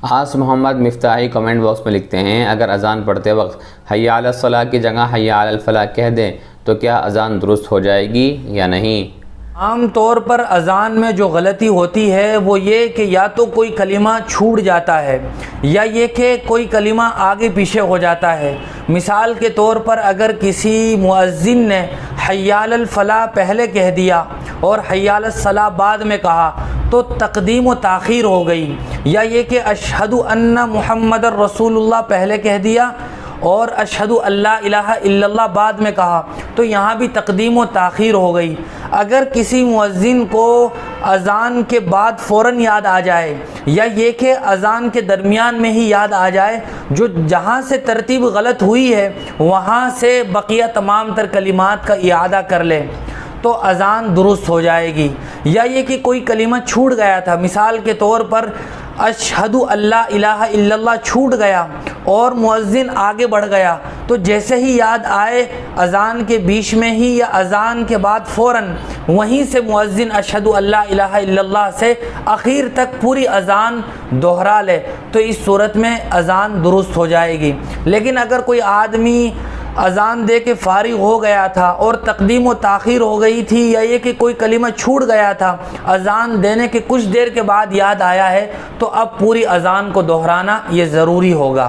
आस Mohammad मिफ्ताही comment box में लिखते हैं, अगर अज़ान पढ़ते वक्त हय्या अलस सलाह की जगह हय्या अलल फलाह कह दें तो क्या अज़ान दुरुस्त हो जाएगी या नहीं। आम तौर पर अज़ान में जो गलती होती है वो ये कि या तो कोई कलिमा छूट जाता है या ये कि कोई कलिमा आगे पीछे हो जाता है। मिसाल के तौर पर अगर किसी मुअज्जिन ने हय्या अलल फलाह पहले कह दिया और हय्या अलस सलाह बाद में कहा तो तक़दीम व ताख़ीर हो गई, या ये कि अशहदु अन्ना मुहम्मदर रसूलुल्लाह पहले कह दिया और अशहदु अल्ला इलाहा इल्लल्लाह बाद में कहा तो यहाँ भी तक़दीम व ताख़ीर हो गई। अगर किसी मुअज्जिन को अज़ान के बाद फ़ौरन याद आ जाए या ये कि अज़ान के दरमियान में ही याद आ जाए, जो जहाँ से तरतीब गलत हुई है वहाँ से बकिया तमाम तर कलिमात का इआदा कर ले तो अज़ान दुरुस्त हो जाएगी। या ये कि कोई कलिमा छूट गया था, मिसाल के तौर पर अशहदु अल्ला इलाहा इल्लल्लाह छूट गया और मुअज्जिन आगे बढ़ गया तो जैसे ही याद आए अज़ान के बीच में ही या अज़ान के बाद फ़ौरन वहीं से मुअज्जिन अशहदु अल्ला इलाहा इल्लल्लाह से आखिर तक पूरी अज़ान दोहरा ले तो इस सूरत में अज़ान दुरुस्त हो जाएगी। लेकिन अगर कोई आदमी अज़ान दे के फ़ारिग हो गया था और तक़दीम व ताख़ीर हो गई थी या ये कि कोई कलिमा छूट गया था, अज़ान देने के कुछ देर के बाद याद आया है तो अब पूरी अज़ान को दोहराना ये ज़रूरी होगा।